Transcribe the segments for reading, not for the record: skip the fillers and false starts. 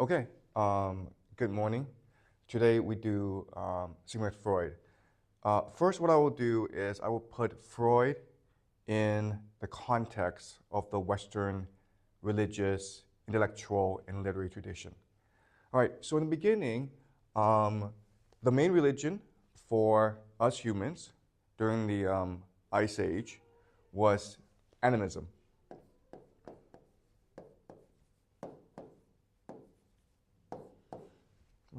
Okay, good morning. Today we do Sigmund Freud. First, what I will do is I will put Freud in the context of the Western religious, intellectual, and literary tradition. All right, so in the beginning, the main religion for us humans during the Ice Age was animism.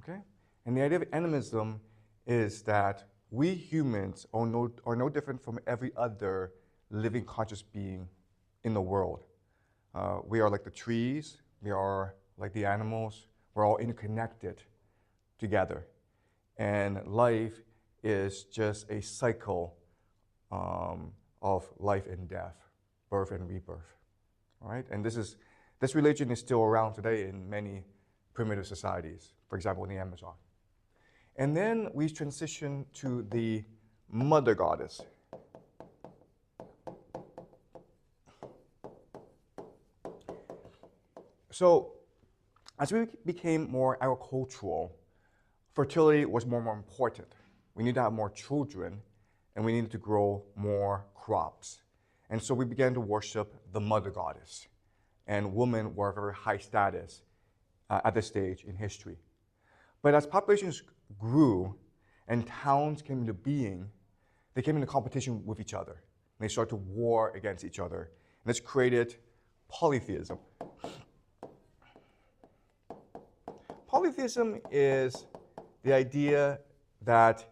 Okay? And the idea of animism is that we humans are no different from every other living conscious being in the world. We are like the trees, we are like the animals, we're all interconnected together. And life is just a cycle of life and death, birth and rebirth. All right? And this religion is still around today in many primitive societies, for example, in the Amazon. And then we transition to the mother goddess. So as we became more agricultural, fertility was more and more important. We needed to have more children, and we needed to grow more crops. And so we began to worship the mother goddess. And women were very high status at this stage in history. But as populations grew and towns came into being, they came into competition with each other. And they started to war against each other. And this created polytheism. Polytheism is the idea that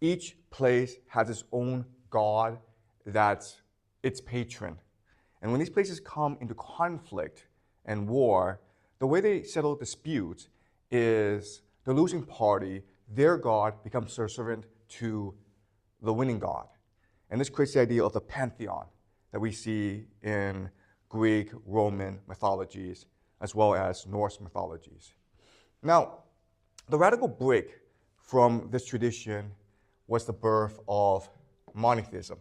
each place has its own god that's its patron. And when these places come into conflict and war, the way they settle disputes is the losing party, their god, becomes subservient to the winning god. And this creates the idea of the pantheon that we see in Greek, Roman mythologies, as well as Norse mythologies. Now, the radical break from this tradition was the birth of monotheism.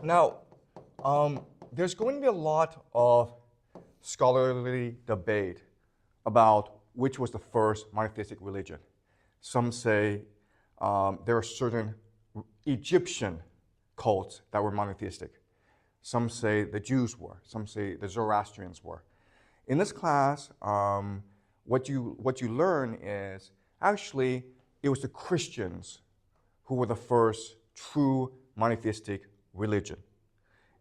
Now, there's going to be a lot of scholarly debate about which was the first monotheistic religion. Some say there are certain Egyptian cults that were monotheistic. Some say the Jews were. Some say the Zoroastrians were. In this class, what you learn is actually it was the Christians who were the first true monotheistic religion.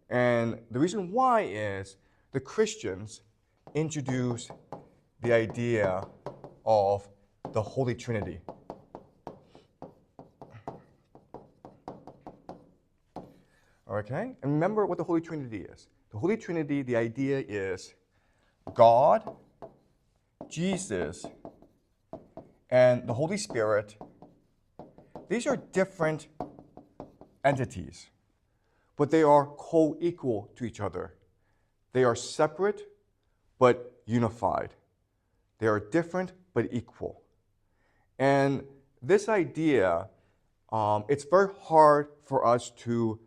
And the reason why is the Christians introduced the idea of the Holy Trinity. Okay? And remember what the Holy Trinity is. The Holy Trinity, the idea is God, Jesus, and the Holy Spirit. These are different entities, but they are co-equal to each other. They are separate but unified. They are different but equal. And this idea, it's very hard for us to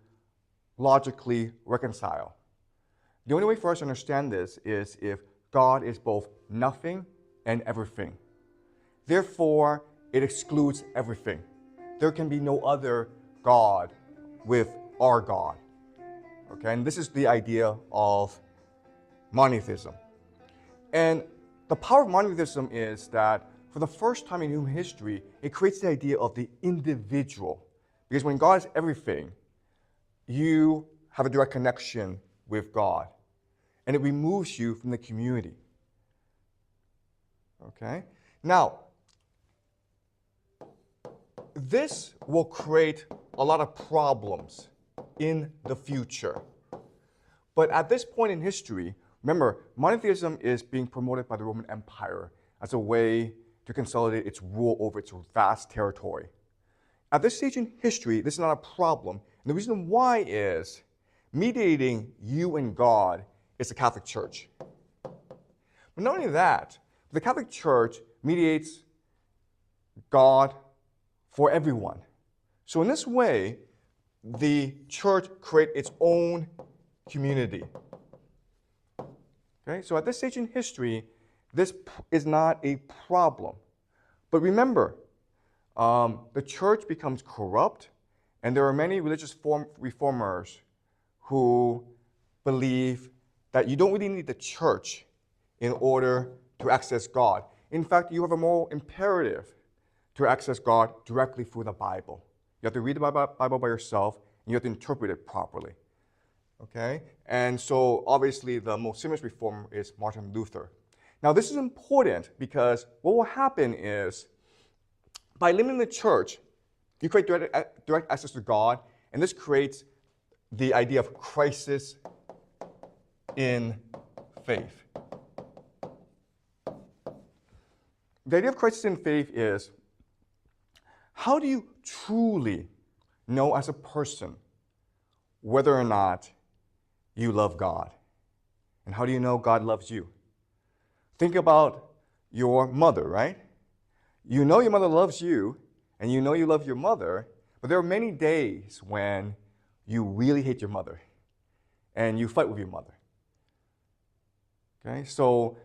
logically reconcile. The only way for us to understand this is if God is both nothing and everything. Therefore, it excludes everything. There can be no other God with our God. Okay, and this is the idea of monotheism. And the power of monotheism is that for the first time in human history, it creates the idea of the individual. Because when God is everything, you have a direct connection with God. And it removes you from the community. Okay? Now, this will create a lot of problems in the future. But at this point in history, remember, monotheism is being promoted by the Roman Empire as a way to consolidate its rule over its vast territory. At this stage in history, this is not a problem. And the reason why is mediating you and God is the Catholic Church. But not only that, the Catholic Church mediates God for everyone. So in this way, the church creates its own community. Okay, so at this stage in history, This is not a problem. But remember, the church becomes corrupt, and there are many religious reformers who believe that you don't really need the church in order to access God. In fact, you have a moral imperative to access God directly through the Bible. You have to read the Bible by yourself, and you have to interpret it properly. Okay? And so, obviously, the most famous reformer is Martin Luther. Now, this is important because what will happen is, by limiting the church, you create direct access to God, and this creates the idea of crisis in faith. The idea of crisis in faith is, how do you truly know as a person whether or not you love God? And how do you know God loves you? Think about your mother, right? You know your mother loves you, and you know you love your mother, but there are many days when you really hate your mother, and you fight with your mother. Okay, so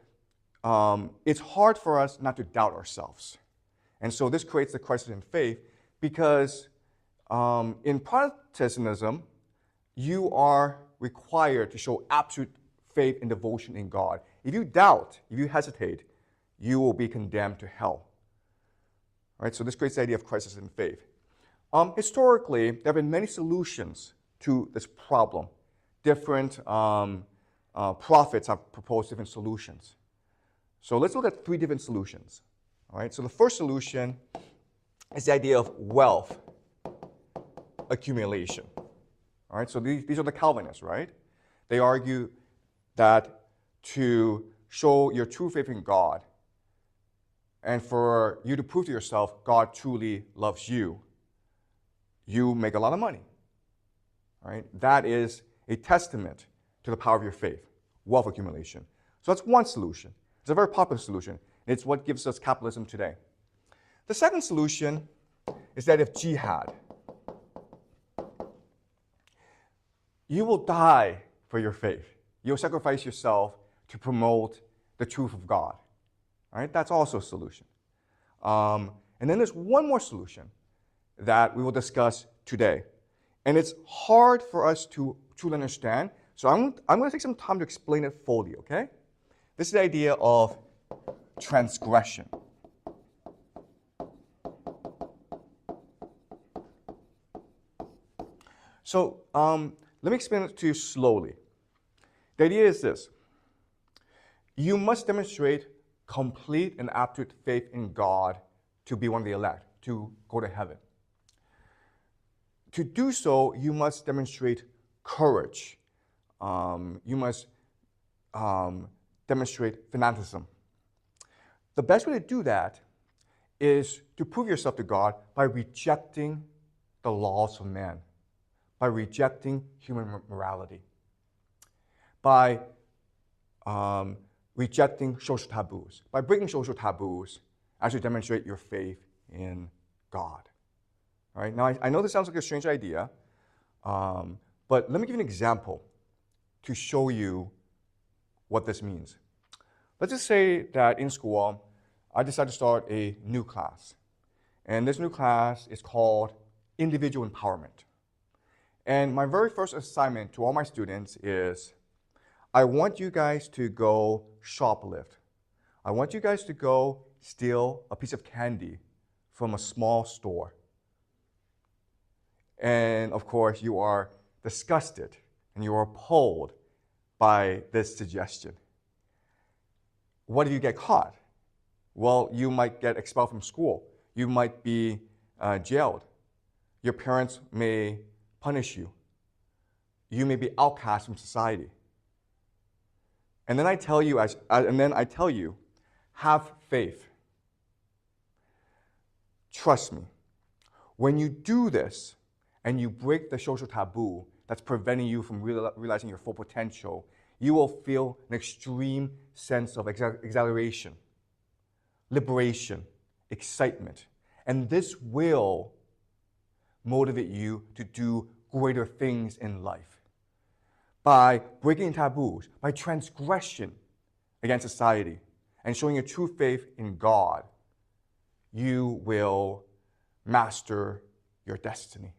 it's hard for us not to doubt ourselves. And so this creates the crisis in faith because in Protestantism, you are required to show absolute faith and devotion in God. If you doubt, if you hesitate, you will be condemned to hell. Right? So this creates the idea of crisis in faith. Historically, there have been many solutions to this problem. Different prophets have proposed different solutions. So let's look at 3 different solutions. All right? So the first solution is the idea of wealth accumulation. All right? So these are the Calvinists, right? They argue that to show your true faith in God and for you to prove to yourself God truly loves you, you make a lot of money. All right? That is a testament to the power of your faith, wealth accumulation. So that's one solution. It's a very popular solution. It's what gives us capitalism today. The second solution is that of jihad. You will die for your faith. You'll sacrifice yourself to promote the truth of God. All right? That's also a solution. And then there's one more solution that we will discuss today. And it's hard for us to truly understand, so I'm going to take some time to explain it fully, okay? This is the idea of transgression. So let me explain it to you slowly. The idea is this. You must demonstrate complete and absolute faith in God to be one of the elect, to go to heaven. To do so, you must demonstrate courage. You must demonstrate fanaticism. The best way to do that is to prove yourself to God by rejecting the laws of man, by rejecting human morality, by rejecting social taboos, by breaking social taboos as you demonstrate your faith in God. All right? Now, I know this sounds like a strange idea, but let me give you an example to show you what this means. Let's just say that in school, I decided to start a new class. And this new class is called Individual Empowerment. And my very first assignment to all my students is, I want you guys to go shoplift. I want you guys to go steal a piece of candy from a small store. And of course, you are disgusted and you are appalled by this suggestion. What if you get caught? Well, you might get expelled from school. You might be jailed. Your parents may punish you. You may be outcast from society. And then I tell you, have faith. Trust me. When you do this and you break the social taboo that's preventing you from realizing your full potential, you will feel an extreme sense of exhilaration, liberation, excitement. And this will motivate you to do greater things in life. By breaking taboos, by transgression against society, and showing a true faith in God, you will master your destiny.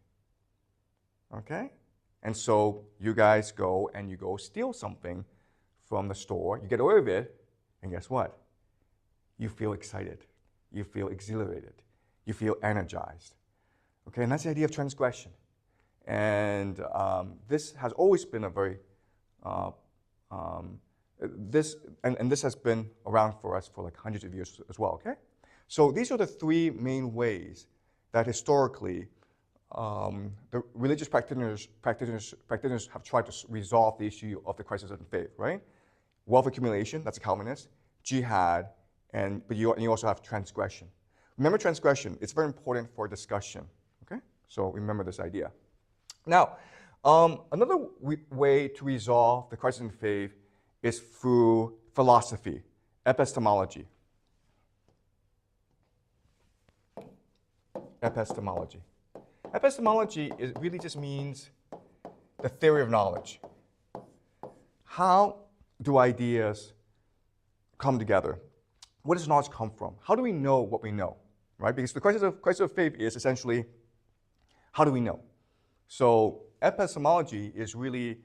Okay? And so you guys go and you go steal something from the store, you get away with it, and guess what? You feel excited. You feel exhilarated. You feel energized. Okay, and that's the idea of transgression. And this has always been a very, this has been around for us for like hundreds of years as well, okay? So these are the three main ways that historically the religious practitioners have tried to resolve the issue of the crisis of faith, right? Wealth accumulation, that's a Calvinist, jihad, but you also have transgression. Remember transgression, it's very important for discussion, okay? So remember this idea. Now, another way to resolve the crisis in faith is through philosophy, epistemology. Epistemology. Epistemology really just means the theory of knowledge. How do ideas come together? Where does knowledge come from? How do we know what we know, right? Because the crisis of faith is essentially, how do we know? So epistemology is really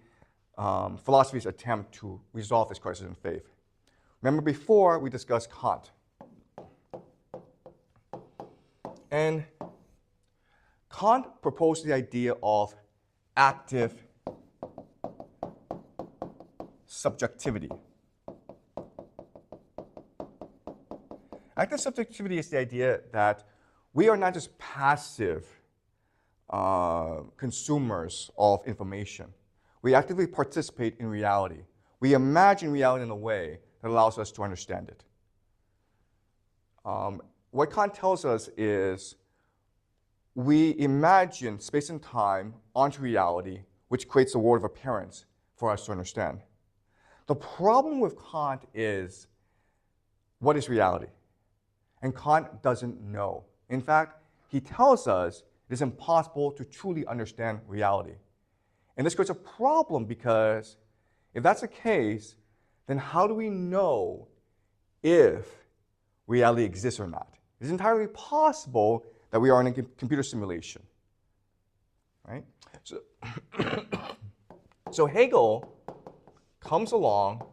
philosophy's attempt to resolve this crisis in faith. Remember before we discussed Kant. And Kant proposed the idea of active subjectivity. Active subjectivity is the idea that we are not just passive consumers of information. We actively participate in reality. We imagine reality in a way that allows us to understand it. What Kant tells us is we imagine space and time onto reality, which creates a world of appearance for us to understand. The problem with Kant is, what is reality? And Kant doesn't know. In fact, he tells us it is impossible to truly understand reality. And this creates a problem because if that's the case, then how do we know if reality exists or not? It's entirely possible that we are in a computer simulation, right? So Hegel comes along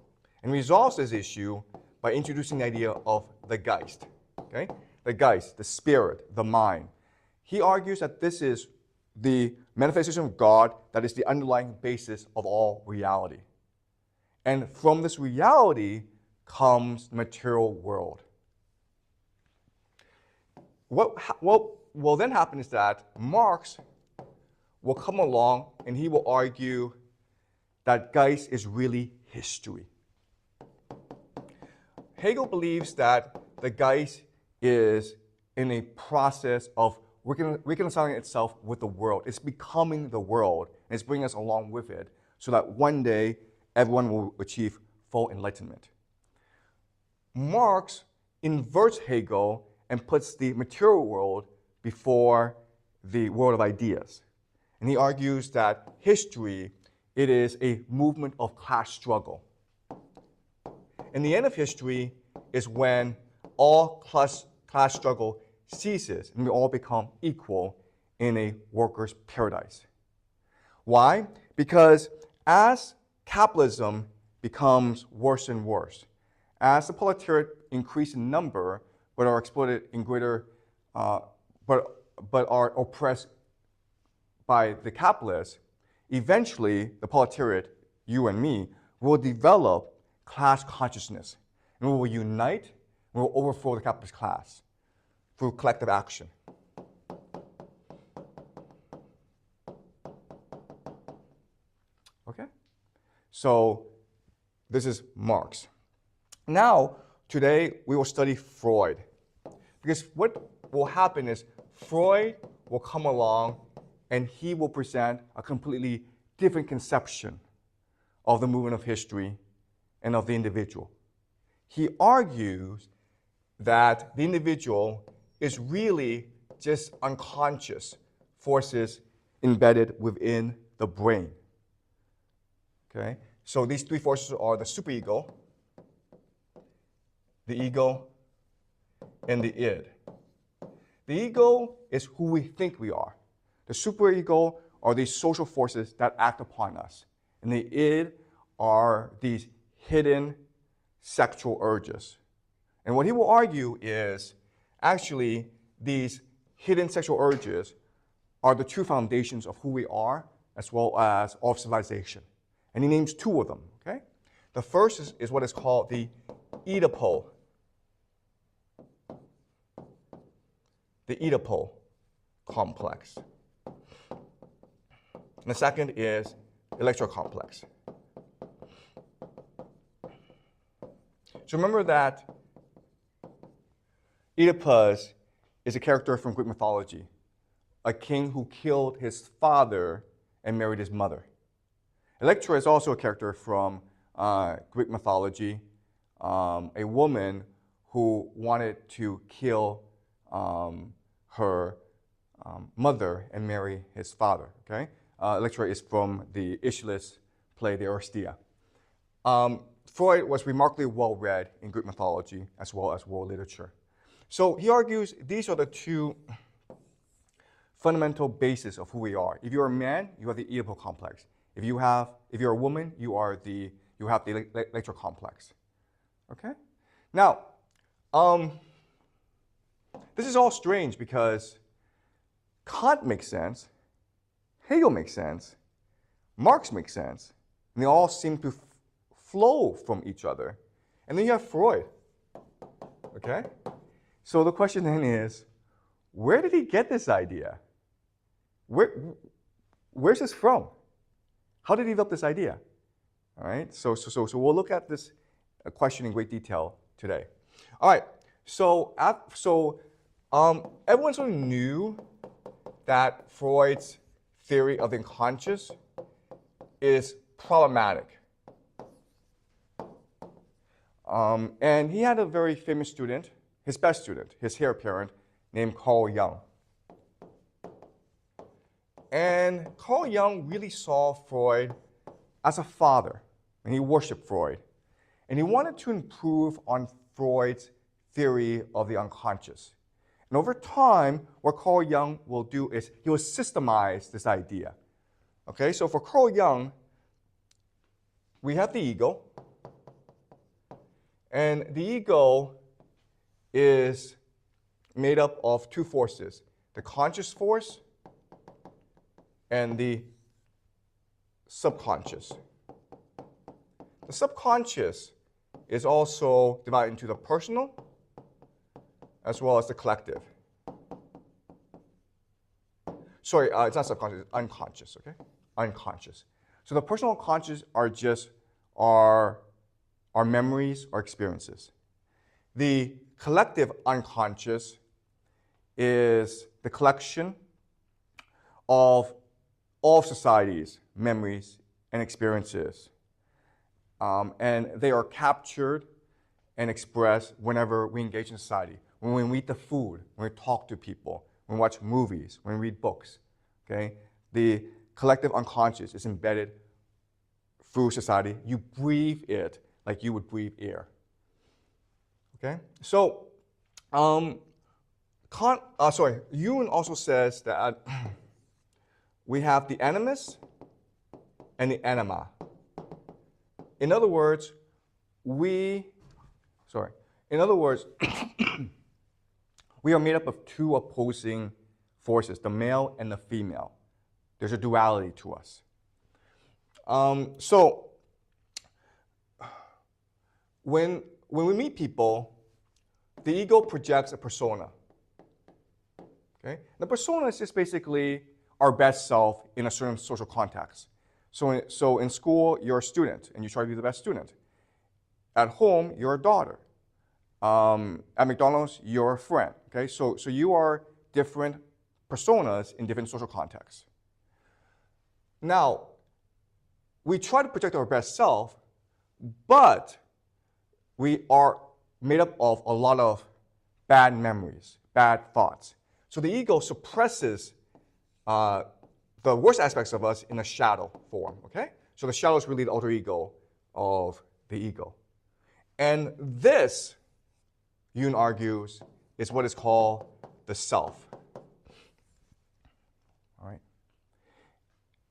and resolves this issue by introducing the idea of the Geist, okay? The Geist, the spirit, the mind. He argues that this is the manifestation of God that is the underlying basis of all reality. And from this reality comes the material world. What will then happen is that Marx will come along and he will argue that Geist is really history. Hegel believes that the Geist is in a process of reconciling itself with the world. It's becoming the world, and it's bringing us along with it so that one day everyone will achieve full enlightenment. Marx inverts Hegel and puts the material world before the world of ideas. And he argues that history, it is a movement of class struggle. And the end of history is when all class struggle ceases and we all become equal in a worker's paradise. Why? Because as capitalism becomes worse and worse, as the proletariat increase in number but are exploited in greater, but are oppressed by the capitalists, eventually the proletariat, you and me, will develop class consciousness. And we will unite and we will overthrow the capitalist class through collective action. Okay? So this is Marx. Now, today we will study Freud. Because what will happen is Freud will come along and he will present a completely different conception of the movement of history and of the individual. He argues that the individual is really just unconscious forces embedded within the brain. Okay? So these three forces are the superego, the ego, and the id. The ego is who we think we are. The superego are these social forces that act upon us. And the id are these hidden sexual urges. And what he will argue is actually these hidden sexual urges are the true foundations of who we are as well as of civilization. And he names two of them, okay? The first is what is called the Oedipal. The Oedipal complex. And the second is Electra complex. So remember that Oedipus is a character from Greek mythology, a king who killed his father and married his mother. Electra is also a character from Greek mythology, a woman who wanted to kill her mother and marry his father. Okay, Electra is from the Aeschylus play, the Oresteia. Freud was remarkably well read in Greek mythology as well as world literature. So he argues these are the two fundamental bases of who we are. If you're a man, you have the Oedipal complex. If you're a woman, you have the Electra complex. Okay? Now, this is all strange because Kant makes sense, Hegel makes sense, Marx makes sense, and they all seem to flow from each other. And then you have Freud. Okay? So the question then is, where did he get this idea? Where's this from? How did he develop this idea? All right, so we'll look at this question in great detail today. All right, so everyone sort of knew that Freud's theory of the unconscious is problematic. And he had a very famous student, his best student, his heir apparent, named Carl Jung. And Carl Jung really saw Freud as a father, and he worshipped Freud. And he wanted to improve on Freud's theory of the unconscious. And over time, what Carl Jung will do is he will systemize this idea. Okay, so for Carl Jung, we have the ego. And the ego is made up of two forces, the conscious force and the subconscious. The subconscious is also divided into the personal as well as the collective. Sorry, it's not subconscious, it's unconscious, okay? Unconscious. So the personal and conscious are just our memories, our experiences. The collective unconscious is the collection of all society's memories and experiences. And they are captured and expressed whenever we engage in society. When we eat the food, when we talk to people, when we watch movies, when we read books. Okay? The collective unconscious is embedded through society. You breathe it like you would breathe air. Okay? So, Jung also says that we have the animus and the anima. In other words, we are made up of two opposing forces, the male and the female. There's a duality to us. So when we meet people, the ego projects a persona. Okay? The persona is just basically our best self in a certain social context. So in school, you're a student, and you try to be the best student. At home, you're a daughter. At McDonald's, you're a friend. Okay? So you are different personas in different social contexts. Now, we try to project our best self, but we are made up of a lot of bad memories, bad thoughts. So the ego suppresses the worst aspects of us in a shadow form, okay? So the shadow is really the alter ego of the ego. And this Jung argues, is what is called the self. All right.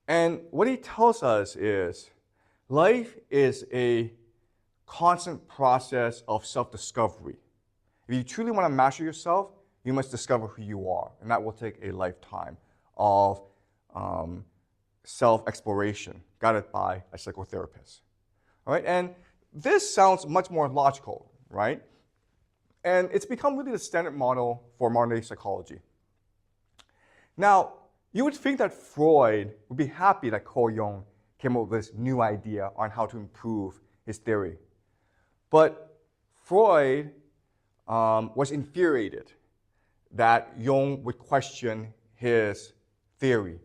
And what he tells us is life is a constant process of self-discovery. If you truly want to master yourself, you must discover who you are, and that will take a lifetime of self-exploration guided by a psychotherapist. All right, and this sounds much more logical, right? And it's become really the standard model for modern-day psychology. Now, you would think that Freud would be happy that Carl Jung came up with this new idea on how to improve his theory. But Freud was infuriated that Jung would question his theory.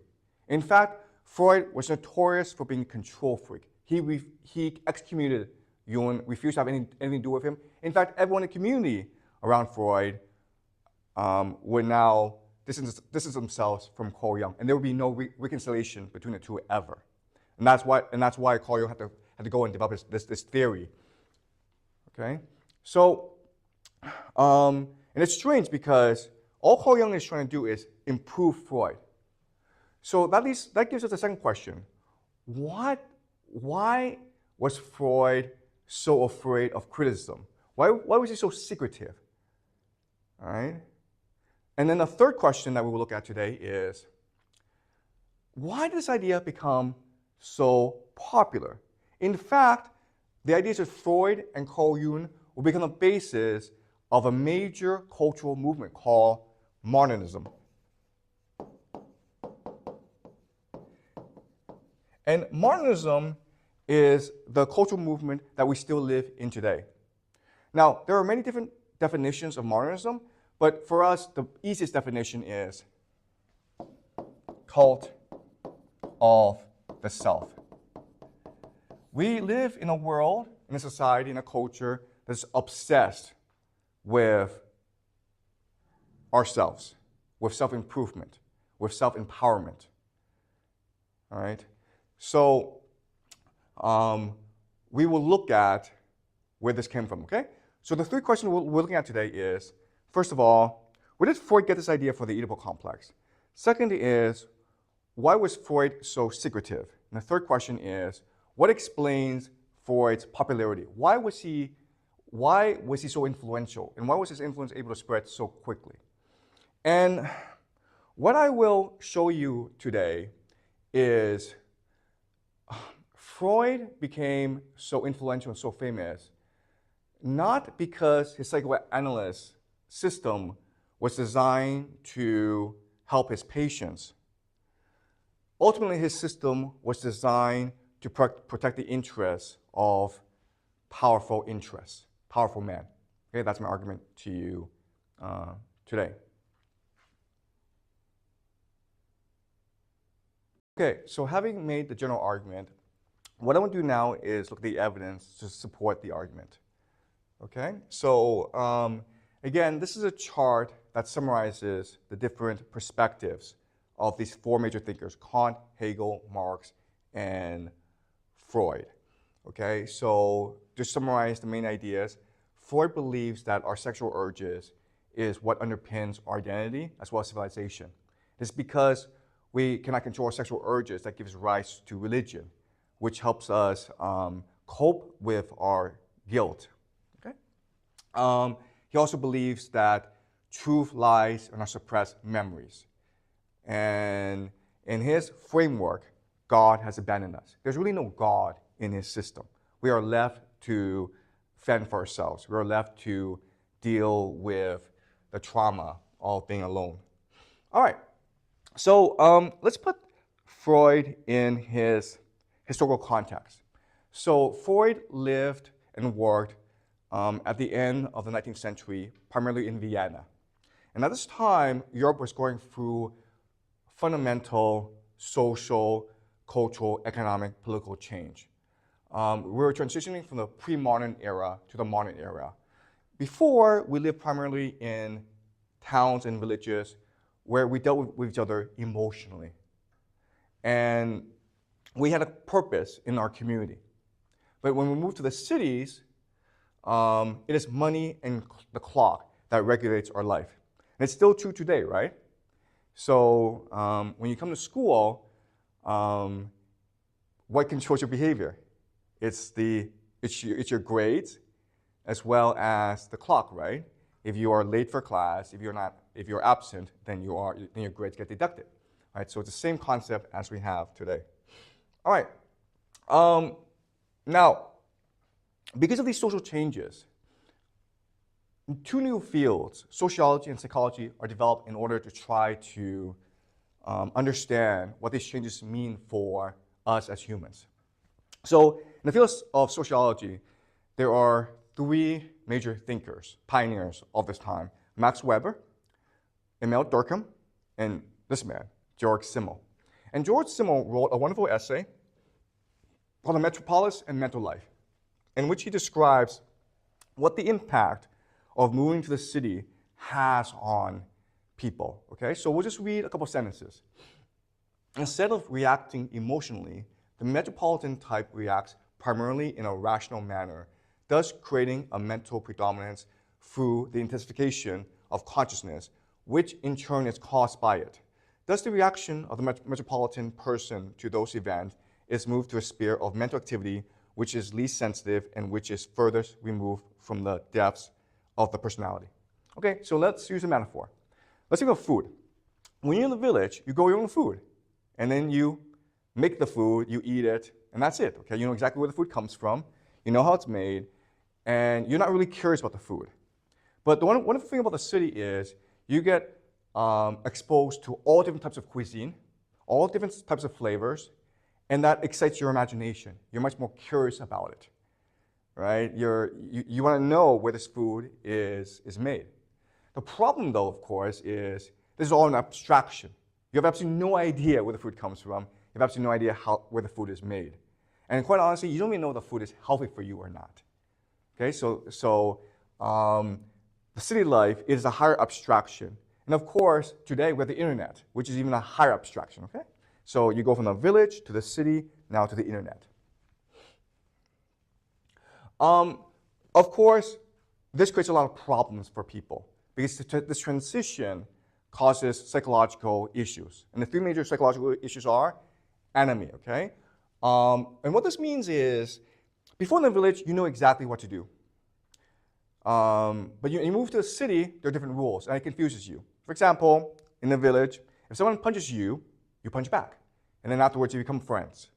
In fact, Freud was notorious for being a control freak. He excommunicated Jung, refused to have anything to do with him. In fact, everyone in the community around Freud would now distance themselves from Carl Jung, and there would be no reconciliation between the two ever. And that's why Carl Jung had to go and develop this theory. Okay, so and it's strange because all Carl Jung is trying to do is improve Freud. So that gives us a second question: why was Freud so afraid of criticism? Why was he so secretive? All right. And then the third question that we will look at today is, why did this idea become so popular? In fact, the ideas of Freud and Carl Jung will become the basis of a major cultural movement called Modernism. And Modernism is the cultural movement that we still live in today. Now, there are many different definitions of modernism, but for us, the easiest definition is cult of the self. We live in a world, in a society, in a culture that's obsessed with ourselves, with self-improvement, with self-empowerment. All right? So we will look at where this came from, okay? So the three questions we're looking at today is, first of all, where did Freud get this idea for the Oedipal complex? Second is, why was Freud so secretive? And the third question is, what explains Freud's popularity? Why was he so influential? And why was his influence able to spread so quickly? And what I will show you today is Freud became so influential and so famous not because his psychoanalyst system was designed to help his patients. Ultimately, his system was designed to protect the interests of powerful men. Okay, that's my argument to you today. Okay, so having made the general argument, what I want to do now is look at the evidence to support the argument. Okay, so again, this is a chart that summarizes the different perspectives of these four major thinkers: Kant, Hegel, Marx, and Freud. Okay, so to summarize the main ideas, Freud believes that our sexual urges is what underpins our identity as well as civilization. It's because we cannot control our sexual urges that gives rise to religion, which helps us cope with our guilt. Okay? He also believes that truth lies in our suppressed memories. And in his framework, God has abandoned us. There's really no God in his system. We are left to fend for ourselves. We are left to deal with the trauma of being alone. All right, so let's put Freud in his historical context. So Freud lived and worked at the end of the 19th century, primarily in Vienna. And at this time, Europe was going through fundamental social, cultural, economic, political change. We were transitioning from the pre-modern era to the modern era. Before, we lived primarily in towns and villages where we dealt with each other emotionally. And we had a purpose in our community. But when we moved to the cities, it is money and the clock that regulates our life. And it's still true today, right? So when you come to school, what controls your behavior? It's your grades as well as the clock, right? If you are late for class, if you're absent, then your grades get deducted, right? So it's the same concept as we have today. All right. Now, because of these social changes, two new fields, sociology and psychology, are developed in order to try to understand what these changes mean for us as humans. So in the field of sociology, there are three major thinkers, pioneers of this time: Max Weber, Emil Durkheim, and this man, George Simmel. And George Simmel wrote a wonderful essay called The Metropolis and Mental Life, in which he describes what the impact of moving to the city has on people. Okay, so we'll just read a couple sentences. Instead of reacting emotionally, the metropolitan type reacts primarily in a rational manner, thus creating a mental predominance through the intensification of consciousness, which in turn is caused by it. Thus, the reaction of the metropolitan person to those events is moved to a sphere of mental activity which is least sensitive and which is furthest removed from the depths of the personality. Okay, so let's use a metaphor. Let's think of food. When you're in the village, you grow your own food, and then you make the food, you eat it, and that's it. Okay, you know exactly where the food comes from, you know how it's made, and you're not really curious about the food. But the wonderful thing about the city is you get exposed to all different types of cuisine, all different types of flavors, and that excites your imagination. You're much more curious about it, right? You want to know where this food is made. The problem, though, of course, is this is all an abstraction. You have absolutely no idea where the food comes from. You have absolutely no idea where the food is made. And quite honestly, you don't even know if the food is healthy for you or not. Okay, so the city life is a higher abstraction. And of course, today we have the internet, which is even a higher abstraction, okay? So you go from the village to the city, now to the internet. Of course, this creates a lot of problems for people because this transition causes psychological issues. And the three major psychological issues are enemy, okay? And what this means is, before in the village, you know exactly what to do. But you move to the city, there are different rules, and it confuses you. For example, in the village, if someone punches you, you punch back. And then afterwards, you become friends.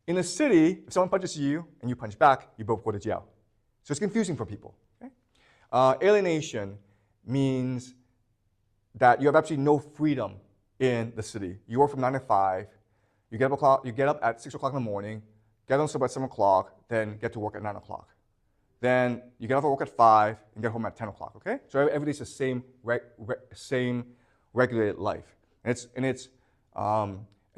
In the city, if someone punches you and you punch back, you both go to jail. So it's confusing for people. Okay? Alienation means that you have absolutely no freedom in the city. You work from 9 to 5. You get up at 6 o'clock in the morning, get on sub at 7 o'clock, then get to work at 9 o'clock. Then you get off at work at 5 and get home at 10 o'clock, okay? So everybody's the same regulated life. And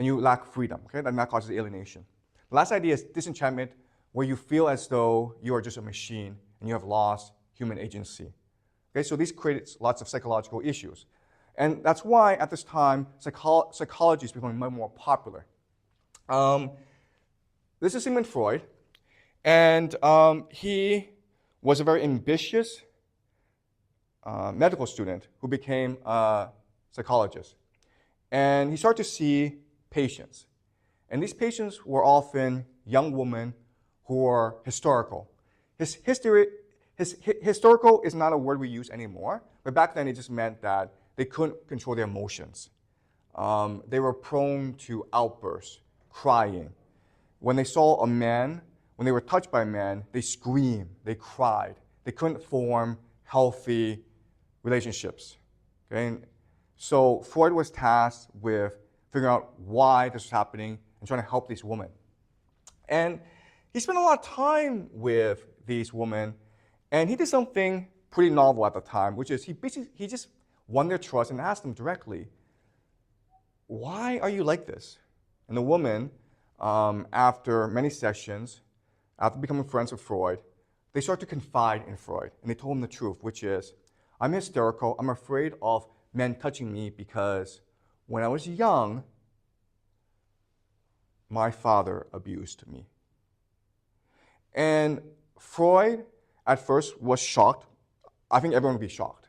you lack freedom, okay? That causes alienation. The last idea is disenchantment, where you feel as though you are just a machine and you have lost human agency. Okay, so this creates lots of psychological issues. And that's why at this time, psychology is becoming much more popular. This is Sigmund Freud, and he was a very ambitious medical student who became a psychologist. And he started to see patients. And these patients were often young women who were historical. Historical is not a word we use anymore, but back then it just meant that they couldn't control their emotions. They were prone to outbursts, crying. When they saw a man, when they were touched by a man, they screamed, they cried. They couldn't form healthy relationships. Okay? And so Freud was tasked with figuring out why this was happening and trying to help these women. And he spent a lot of time with these women, and he did something pretty novel at the time, which is he just won their trust and asked them directly, why are you like this? And the woman, after many sessions, after becoming friends with Freud, they start to confide in Freud, and they told him the truth, which is, I'm hysterical, I'm afraid of men touching me because when I was young, my father abused me. And Freud, at first was shocked. I think everyone would be shocked.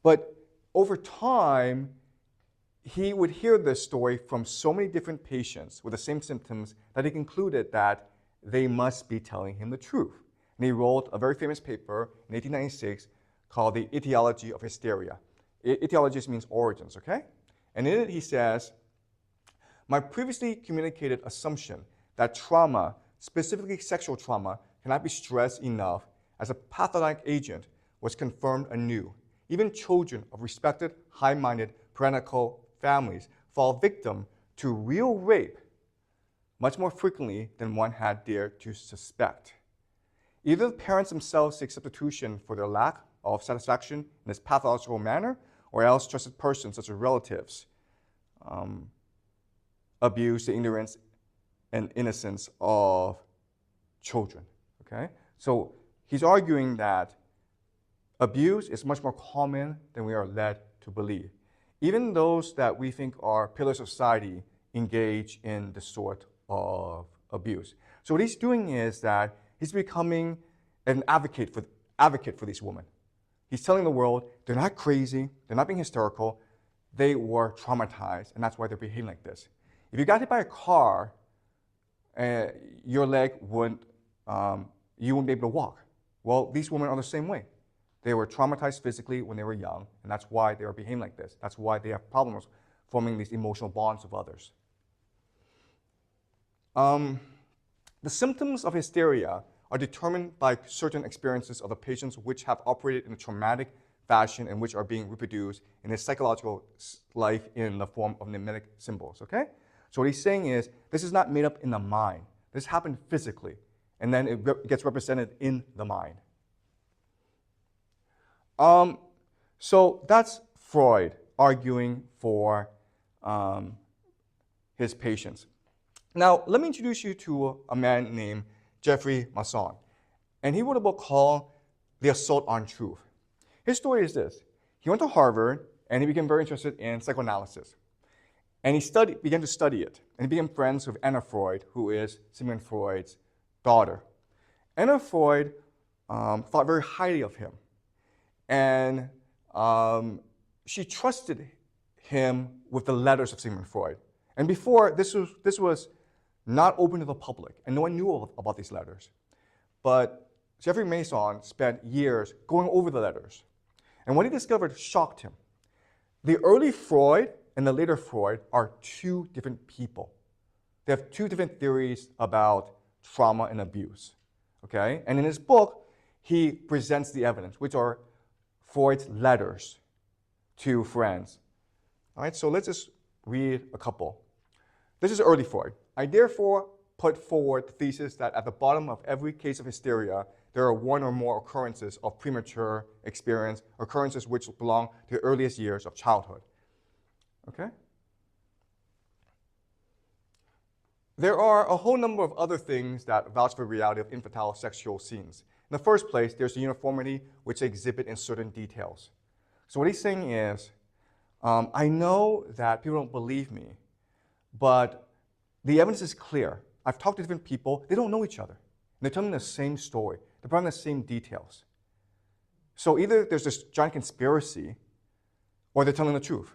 But over time, he would hear this story from so many different patients with the same symptoms that he concluded that they must be telling him the truth. And he wrote a very famous paper in 1896 called The Etiology of Hysteria. Etiology means origins, okay? And in it he says, my previously communicated assumption that trauma, specifically sexual trauma, cannot be stressed enough as a pathogenic agent was confirmed anew. Even children of respected, high-minded, parental families fall victim to real rape much more frequently than one had dared to suspect. Either the parents themselves seek substitution for their lack of satisfaction in this pathological manner, or else trusted persons such as relatives abuse the ignorance and innocence of children. Okay? So he's arguing that abuse is much more common than we are led to believe. Even those that we think are pillars of society engage in this sort of abuse. So what he's doing is that he's becoming an advocate for these women. He's telling the world they're not crazy, they're not being hysterical, they were traumatized, and that's why they're behaving like this. If you got hit by a car, your leg wouldn't, you wouldn't be able to walk. Well, these women are the same way. They were traumatized physically when they were young, and that's why they are behaving like this. That's why they have problems forming these emotional bonds with others. The symptoms of hysteria are determined by certain experiences of the patients which have operated in a traumatic fashion and which are being reproduced in his psychological life in the form of mimetic symbols, okay? So what he's saying is, this is not made up in the mind. This happened physically, and then it gets represented in the mind. So that's Freud arguing for his patients. Now, let me introduce you to a man named Jeffrey Masson. And he wrote a book called The Assault on Truth. His story is this. He went to Harvard, and he became very interested in psychoanalysis. And he began to study it. And he became friends with Anna Freud, who is Sigmund Freud's daughter. Anna Freud thought very highly of him. And she trusted him with the letters of Sigmund Freud. And before, this was not open to the public, and no one knew about these letters. But Jeffrey Masson spent years going over the letters. And what he discovered shocked him. The early Freud and the later Freud are two different people. They have two different theories about trauma and abuse. Okay? And in his book, he presents the evidence, which are Freud's letters to friends. All right, so let's just read a couple. This is early Freud. I therefore put forward the thesis that at the bottom of every case of hysteria, there are one or more occurrences of premature experience, occurrences which belong to the earliest years of childhood. Okay? There are a whole number of other things that vouch for the reality of infantile sexual scenes. In the first place, there's the uniformity which they exhibit in certain details. So what he's saying is, I know that people don't believe me, but the evidence is clear. I've talked to different people. They don't know each other. And they're telling the same story. They're probably the same details. So either there's this giant conspiracy, or they're telling the truth.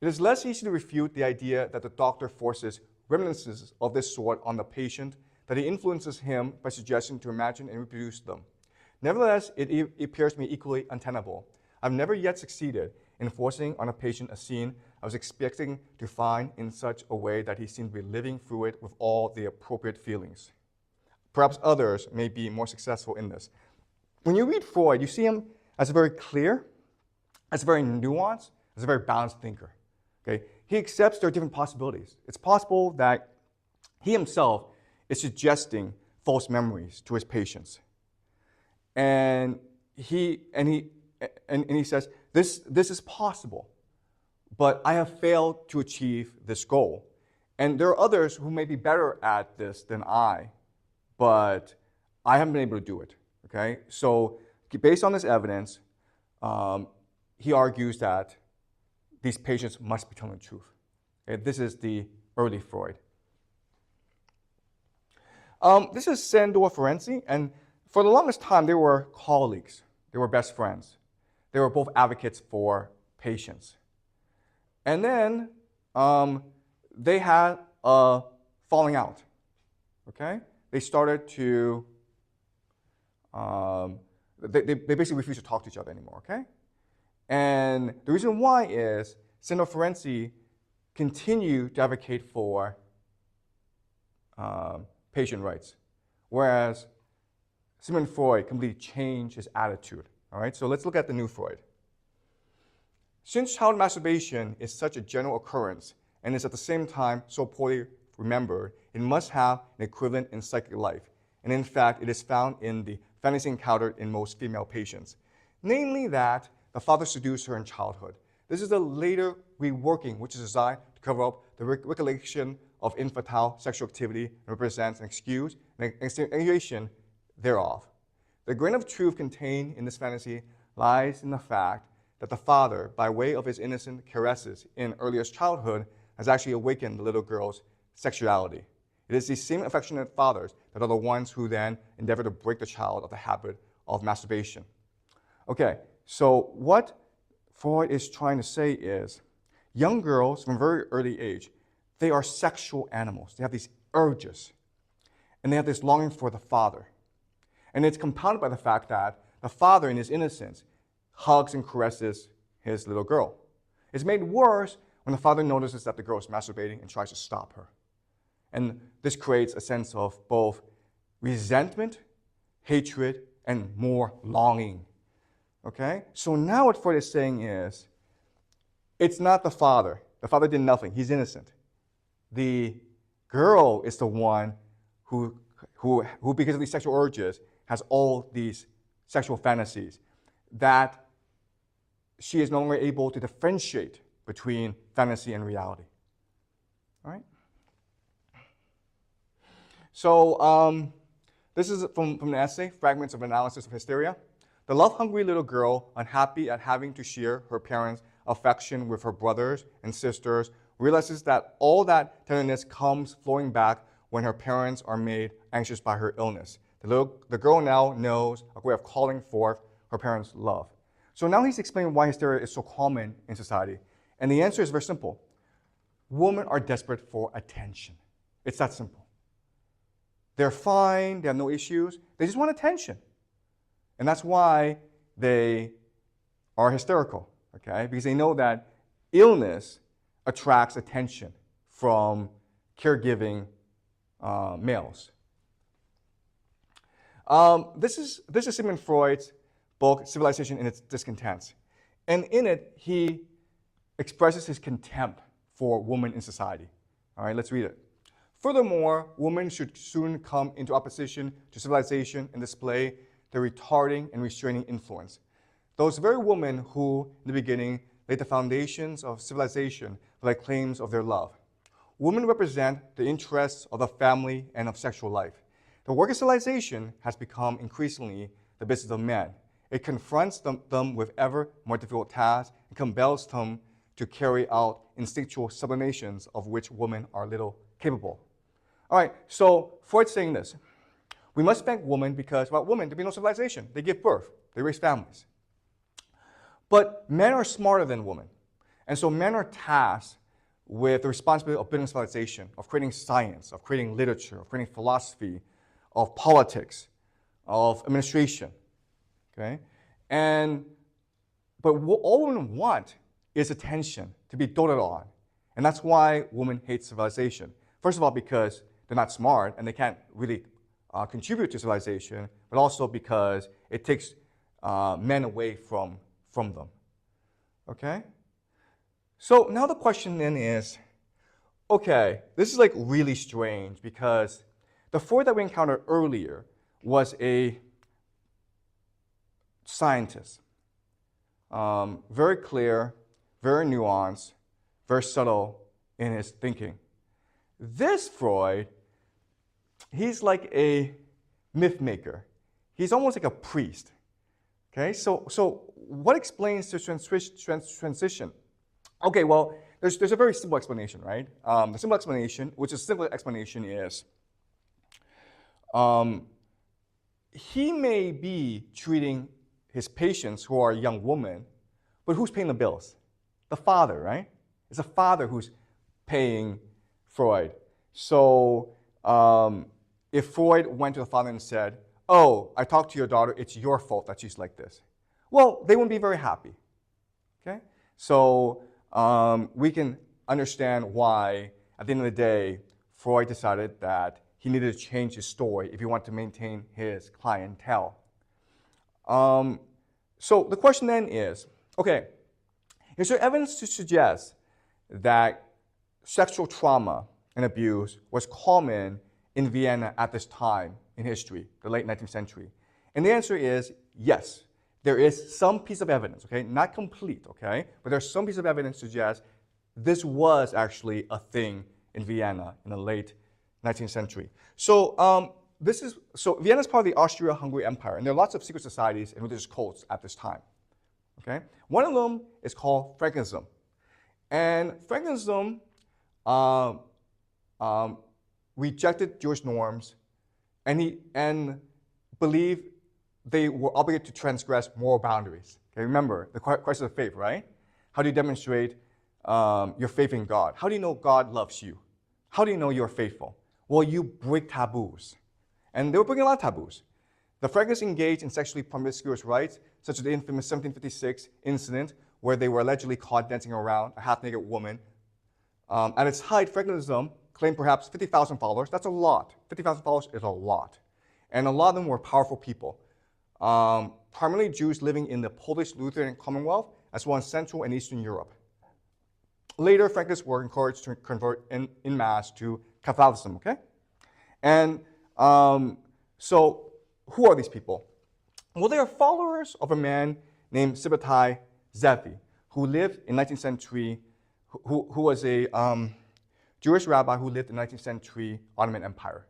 It is less easy to refute the idea that the doctor forces reminiscences of this sort on the patient, that he influences him by suggesting to imagine and reproduce them. Nevertheless, it appears to me equally untenable. I've never yet succeeded in forcing on a patient a scene I was expecting to find in such a way that he seemed to be living through it with all the appropriate feelings. Perhaps others may be more successful in this. When you read Freud, you see him as a very clear, as a very nuanced, as a very balanced thinker. Okay? He accepts there are different possibilities. It's possible that he himself is suggesting false memories to his patients. And he says, this is possible, but I have failed to achieve this goal. And there are others who may be better at this than I, but I haven't been able to do it. Okay? So based on this evidence, he argues that these patients must be telling the truth. Okay? This is the early Freud. This is Sandor Ferenczi, and for the longest time, they were colleagues. They were best friends. They were both advocates for patients. And then they had a falling out, okay? They started to, they basically refused to talk to each other anymore, okay? And the reason why is Sandor Ferenczi continued to advocate for patient rights, whereas Sigmund Freud completely changed his attitude, all right? So let's look at the new Freud. Since child masturbation is such a general occurrence and is at the same time so poorly remembered, it must have an equivalent in psychic life. And in fact, it is found in the fantasy encountered in most female patients, namely that the father seduced her in childhood. This is a later reworking which is designed to cover up the recollection of infantile sexual activity and represents an excuse and extenuation thereof. The grain of truth contained in this fantasy lies in the fact that the father, by way of his innocent caresses in earliest childhood, has actually awakened the little girl's sexuality. It is these same affectionate fathers that are the ones who then endeavor to break the child of the habit of masturbation. Okay, so what Freud is trying to say is young girls from a very early age, they are sexual animals. They have these urges, and they have this longing for the father. And it's compounded by the fact that the father, in his innocence, hugs and caresses his little girl. It's made worse when the father notices that the girl is masturbating and tries to stop her. And this creates a sense of both resentment, hatred, and more longing. Okay? So now what Freud is saying is, it's not the father. The father did nothing. He's innocent. The girl is the one who because of these sexual urges, has all these sexual fantasies that she is no longer able to differentiate between fantasy and reality. All right? So this is from the essay, Fragments of Analysis of Hysteria. The love-hungry little girl, unhappy at having to share her parents' affection with her brothers and sisters, realizes that all that tenderness comes flowing back when her parents are made anxious by her illness. The girl now knows a way of calling forth her parents' love. So now he's explaining why hysteria is so common in society. And the answer is very simple. Women are desperate for attention. It's that simple. They're fine, they have no issues, they just want attention. And that's why they are hysterical, okay? Because they know that illness attracts attention from caregiving males. This is Sigmund Freud's book, Civilization and Its Discontents. And in it, he expresses his contempt for women in society. All right, let's read it. Furthermore, women should soon come into opposition to civilization and display their retarding and restraining influence. Those very women who, in the beginning, laid the foundations of civilization by the claims of their love. Women represent the interests of the family and of sexual life. The work of civilization has become increasingly the business of men. It confronts them with ever more difficult tasks and compels them to carry out instinctual sublimations of which women are little capable. All right, so Freud's saying this. We must spank women because without women, there'd be no civilization. They give birth, they raise families. But men are smarter than women. And so men are tasked with the responsibility of building civilization, of creating science, of creating literature, of creating philosophy, of politics, of administration. Okay? But what all women want is attention, to be doted on. And that's why women hate civilization. First of all, because they're not smart and they can't really contribute to civilization, but also because it takes men away from them. Okay? So now the question then is, okay, this is like really strange because the Freud that we encountered earlier was a scientist. Very clear, very nuanced, very subtle in his thinking. This Freud, he's like a myth maker. He's almost like a priest. Okay, so what explains this transition? Okay, well, there's a very simple explanation, right? The simple explanation, which is simple explanation, is he may be treating his patients who are young women, but who's paying the bills? The father, right? It's the father who's paying Freud. So if Freud went to the father and said, oh, I talked to your daughter, it's your fault that she's like this, well, they wouldn't be very happy. Okay? So we can understand why, at the end of the day, Freud decided that he needed to change his story if he wanted to maintain his clientele. So the question then is, okay, is there evidence to suggest that sexual trauma and abuse was common in Vienna at this time in history, the late 19th century? And the answer is yes. There is some piece of evidence, okay, not complete, okay, but there's some piece of evidence to suggest this was actually a thing in Vienna in the late 19th century. So Vienna is part of the Austria-Hungary Empire, and there are lots of secret societies and religious cults at this time. Okay, one of them is called Frankinism, and Frankinism rejected Jewish norms, and believed they were obligated to transgress moral boundaries. Okay, remember the question of faith, right? How do you demonstrate your faith in God? How do you know God loves you? How do you know you're faithful? Well, you break taboos. And they were breaking a lot of taboos. The Frankists engaged in sexually promiscuous rites, such as the infamous 1756 incident where they were allegedly caught dancing around a half-naked woman. At its height, Frankinism claimed perhaps 50,000 followers. That's a lot. 50,000 followers is a lot. And a lot of them were powerful people. Primarily Jews living in the Polish Lutheran Commonwealth, as well as Central and Eastern Europe. Later, Frankists were encouraged to convert in mass to Catholicism, okay? And so who are these people? Well, they are followers of a man named Sibbatai Zevi, who lived in 19th century, who was a Jewish rabbi who lived in the 19th century Ottoman Empire.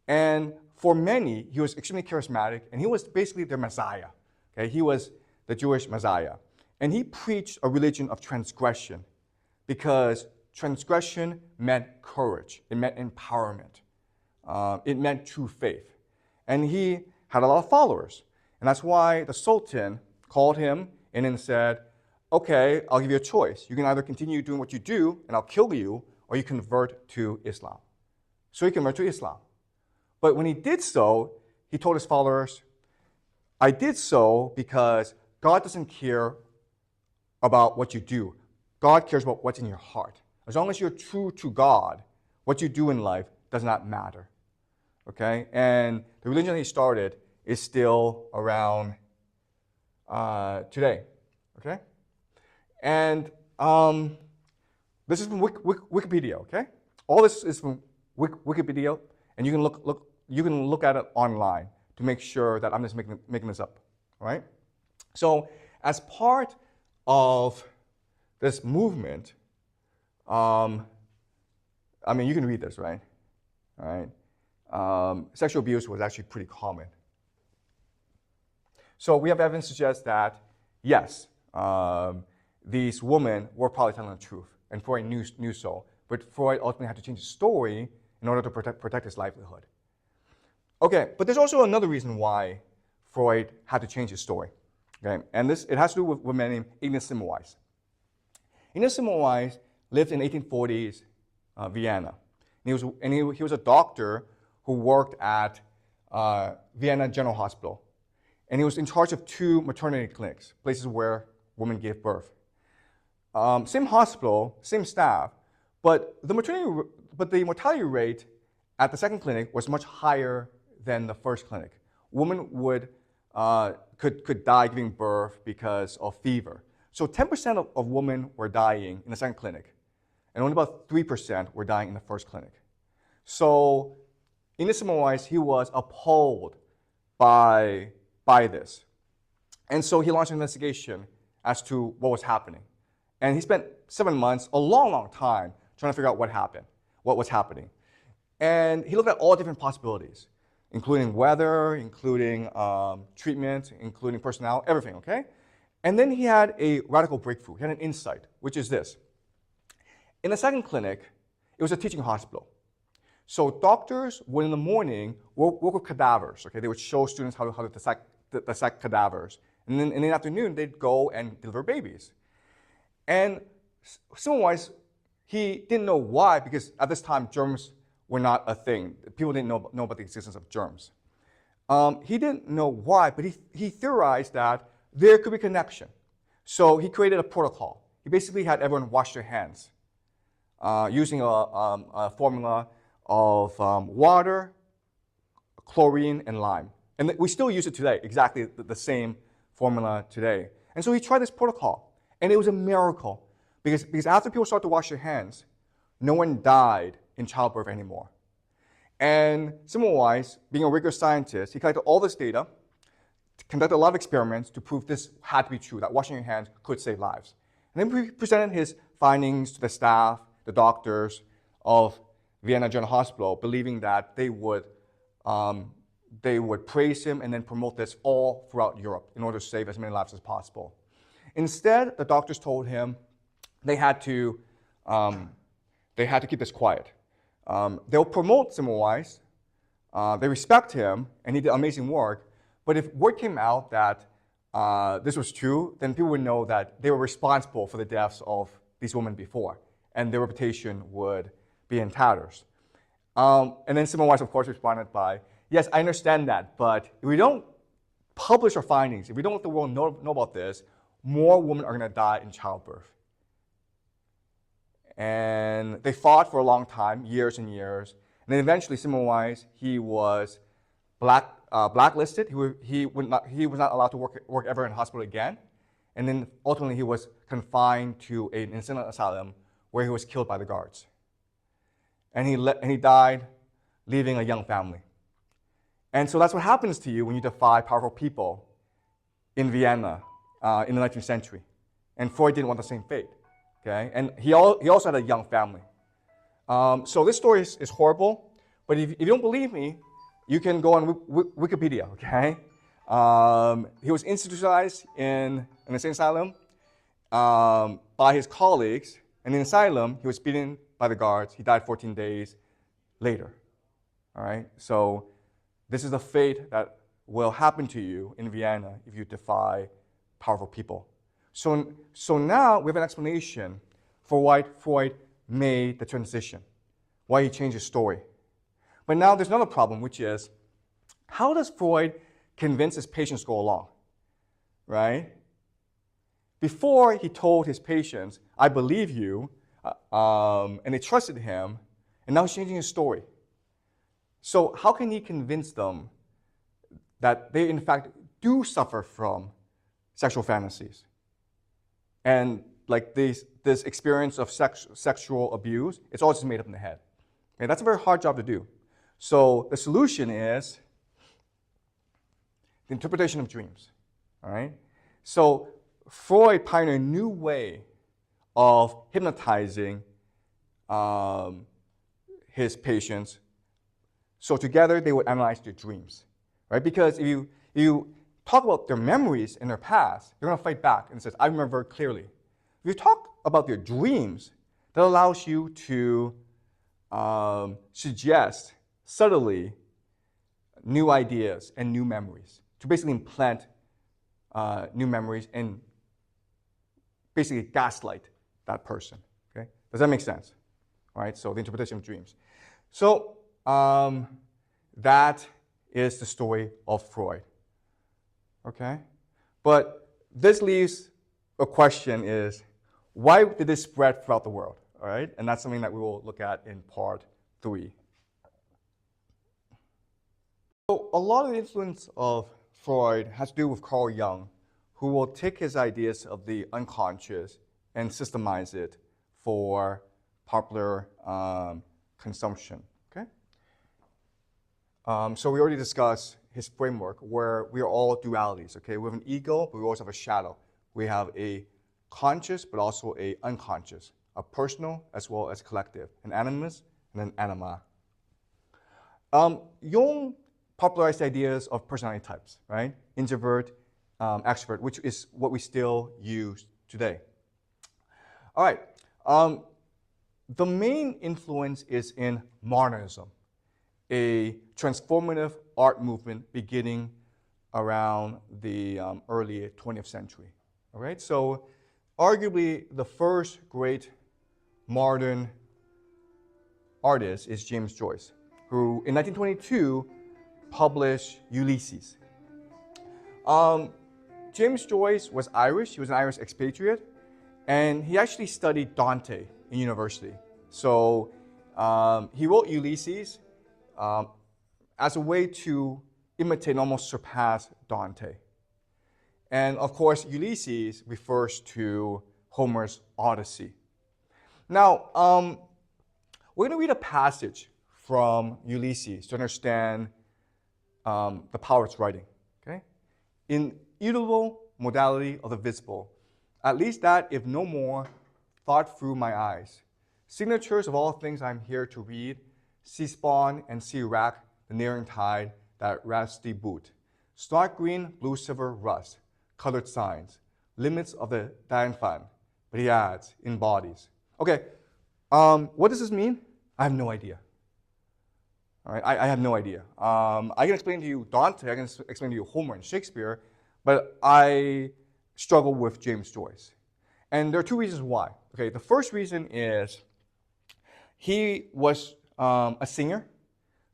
And for many, he was extremely charismatic, and he was basically their Messiah. Okay? He was the Jewish Messiah. And he preached a religion of transgression because transgression meant courage. It meant empowerment. It meant true faith. And he had a lot of followers. And that's why the Sultan called him in and said, okay, I'll give you a choice. You can either continue doing what you do, and I'll kill you, or you convert to Islam. So he converted to Islam. But when he did so, he told his followers, I did so because God doesn't care about what you do. God cares about what's in your heart. As long as you're true to God, what you do in life does not matter. Okay? And the religion that he started is still around today. Okay? And this is from Wikipedia, okay? All this is from Wikipedia, and you can look at it online to make sure that I'm just making this up, all right? So as part of this movement, I mean, you can read this, right? All right. Sexual abuse was actually pretty common. So we have evidence to suggest that, yes, these women were probably telling the truth, and Freud knew so. But Freud ultimately had to change his story in order to protect his livelihood. Okay, but there's also another reason why Freud had to change his story. Okay, and it has to do with a man named Ignaz Semmelweis. Ignaz Semmelweis lived in 1840s Vienna. And he was a doctor who worked at Vienna General Hospital. And he was in charge of 2 maternity clinics, places where women gave birth. Same hospital, same staff, but the mortality rate at the second clinic was much higher than the first clinic. Women could die giving birth because of fever. So 10% of women were dying in the second clinic, and only about 3% were dying in the first clinic. So Ignaz Semmelweis, he was appalled by this. And so he launched an investigation as to what was happening. And he spent 7 months, a long, long time, trying to figure out what was happening. And he looked at all different possibilities, including weather, including treatment, including personnel, everything, okay? And then he had a radical breakthrough. He had an insight, which is this. In the second clinic, it was a teaching hospital. So doctors would in the morning work with cadavers. Okay, they would show students how to dissect cadavers, and then in the afternoon they'd go and deliver babies. And Semmelweis, he didn't know why, because at this time germs were not a thing. People didn't know about the existence of germs. He didn't know why, but he theorized that there could be a connection. So he created a protocol. He basically had everyone wash their hands using a formula of water, chlorine, and lime. And we still use it today, exactly the same formula today. And so he tried this protocol, and it was a miracle because after people started to wash their hands, no one died in childbirth anymore. And Semmelweis, being a rigorous scientist, he collected all this data, conducted a lot of experiments to prove this had to be true, that washing your hands could save lives. And then he presented his findings to the staff, the doctors of Vienna General Hospital, believing that they would praise him and then promote this all throughout Europe in order to save as many lives as possible. Instead, the doctors told him they had to keep this quiet. They'll promote Semmelweis, they respect him, and he did amazing work, but if word came out that this was true, then people would know that they were responsible for the deaths of these women before, and their reputation would be in tatters. And then Semmelweis, of course, responded by, yes, I understand that, but if we don't publish our findings, if we don't let the world know about this, more women are going to die in childbirth. And they fought for a long time, years and years. And then eventually, Semmelweis, he was blacklisted. He was not allowed to work ever in hospital again. And then ultimately, he was confined to an insane asylum where he was killed by the guards. And he died, leaving a young family. And so that's what happens to you when you defy powerful people in Vienna in the 19th century. And Freud didn't want the same fate. Okay? And he also had a young family. So this story is horrible, but if you don't believe me, you can go on Wikipedia, okay? He was institutionalized in an insane asylum by his colleagues. And in the asylum, he was beaten by the guards. He died 14 days later. All right? So this is the fate that will happen to you in Vienna if you defy powerful people. So now we have an explanation for why Freud made the transition, why he changed his story. But now there's another problem, which is, how does Freud convince his patients to go along, right? Before, he told his patients, I believe you, and they trusted him, and now he's changing his story. So how can he convince them that they, in fact, do suffer from sexual fantasies? And like this experience of sexual abuse, it's all just made up in the head. Okay, that's a very hard job to do. So the solution is the interpretation of dreams. All right? So Freud pioneered a new way of hypnotizing his patients. So together they would analyze their dreams, right? Because if you talk about their memories in their past, they're going to fight back and says, I remember very clearly. If you talk about their dreams, that allows you to suggest subtly new ideas and new memories, to basically implant new memories and basically gaslight that person. Okay? Does that make sense? All right, so the interpretation of dreams. So that is the story of Freud. Okay? But this leaves a question is, why did this spread throughout the world? All right? And that's something that we will look at in part 3. So a lot of the influence of Freud has to do with Carl Jung, who will take his ideas of the unconscious and systemize it for popular consumption. Okay? So we already discussed his framework where we are all dualities. Okay? We have an ego, but we also have a shadow. We have a conscious, but also a unconscious, a personal as well as collective, an animus and an anima. Jung popularized ideas of personality types, right? Introvert, extrovert, which is what we still use today. All right. the main influence is in modernism, a transformative art movement beginning around the early 20th century. All right, so arguably the first great modern artist is James Joyce, who in 1922 published Ulysses. James Joyce was Irish. He was an Irish expatriate, and he actually studied Dante in university. So he wrote Ulysses as a way to imitate and almost surpass Dante. And of course, Ulysses refers to Homer's Odyssey. Now, we're going to read a passage from Ulysses to understand the power it's writing. Okay? Immutable modality of the visible, at least that, if no more, thought through my eyes. Signatures of all things I'm here to read, see spawn and see rack the nearing tide that rusty boot. Stark green, blue silver, rust, colored signs, limits of the Danfan. But he adds, in bodies. Okay, what does this mean? I have no idea. All right, I have no idea. I can explain to you Dante, I can explain to you Homer and Shakespeare, but I struggle with James Joyce. And there are two reasons why. Okay, the first reason is he was a singer,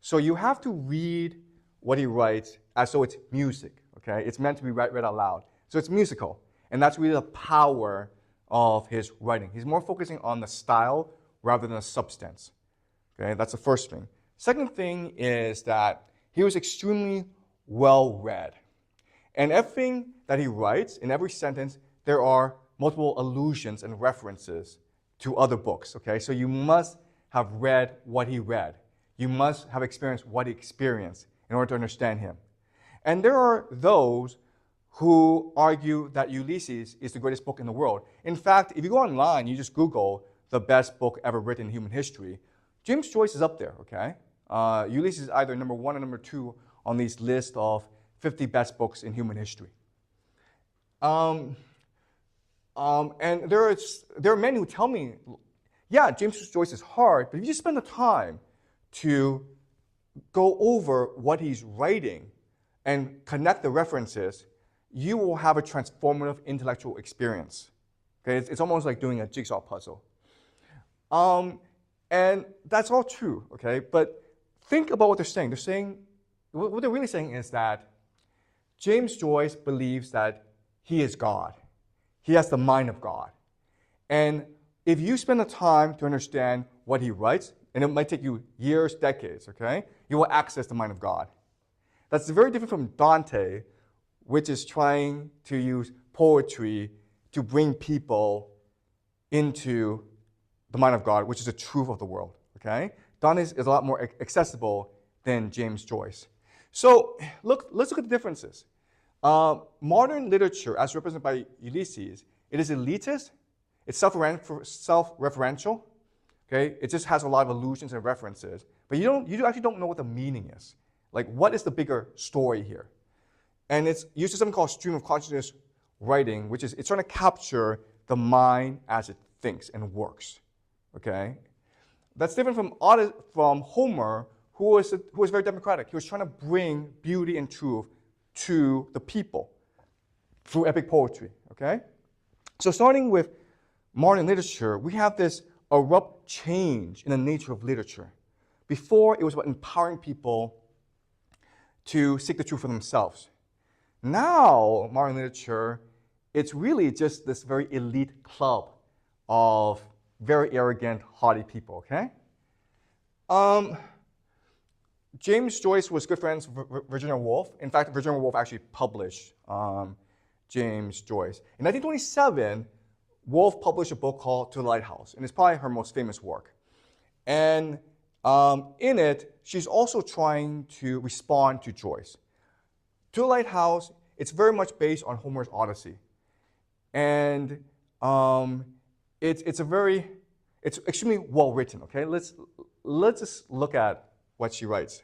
so you have to read what he writes as though it's music. Okay, it's meant to be read out loud, so it's musical, and that's really the power of his writing. He's more focusing on the style rather than the substance. Okay, that's the first thing. Second thing is that he was extremely well read, and everything that he writes, in every sentence, there are multiple allusions and references to other books. Okay, so you must have read what he read. You must have experienced what he experienced in order to understand him. And there are those who argue that Ulysses is the greatest book in the world. In fact, if you go online, you just Google the best book ever written in human history, James Joyce is up there, okay? Ulysses is either number 1 or number 2 on these list of 50 best books in human history. And there are many who tell me, yeah, James Joyce is hard, but if you just spend the time to go over what he's writing and connect the references, you will have a transformative intellectual experience. Okay, it's almost like doing a jigsaw puzzle. And that's all true, okay? But think about what they're saying. What they're really saying is that James Joyce believes that he is God. He has the mind of God. And if you spend the time to understand what he writes, and it might take you years, decades, okay, you will access the mind of God. That's very different from Dante, which is trying to use poetry to bring people into the mind of God, which is the truth of the world, okay? Dante is a lot more accessible than James Joyce. So let's look at the differences. Modern literature, as represented by Ulysses, it is elitist, it's self-referential, okay? It just has a lot of allusions and references, but you actually don't know what the meaning is. Like, what is the bigger story here? And it's using something called stream of consciousness writing, which is it's trying to capture the mind as it thinks and works, okay? That's different from Homer, who was very democratic. He was trying to bring beauty and truth to the people through epic poetry, okay? So starting with modern literature, we have this abrupt change in the nature of literature. Before, it was about empowering people to seek the truth for themselves. Now, modern literature, it's really just this very elite club of very arrogant, haughty people, okay? James Joyce was good friends with Virginia Woolf. In fact, Virginia Woolf actually published James Joyce. In 1927, Woolf published a book called To the Lighthouse, and it's probably her most famous work. And in it, she's also trying to respond to Joyce. To the Lighthouse, it's very much based on Homer's Odyssey. And it's extremely well written, okay? Let's just look at what she writes.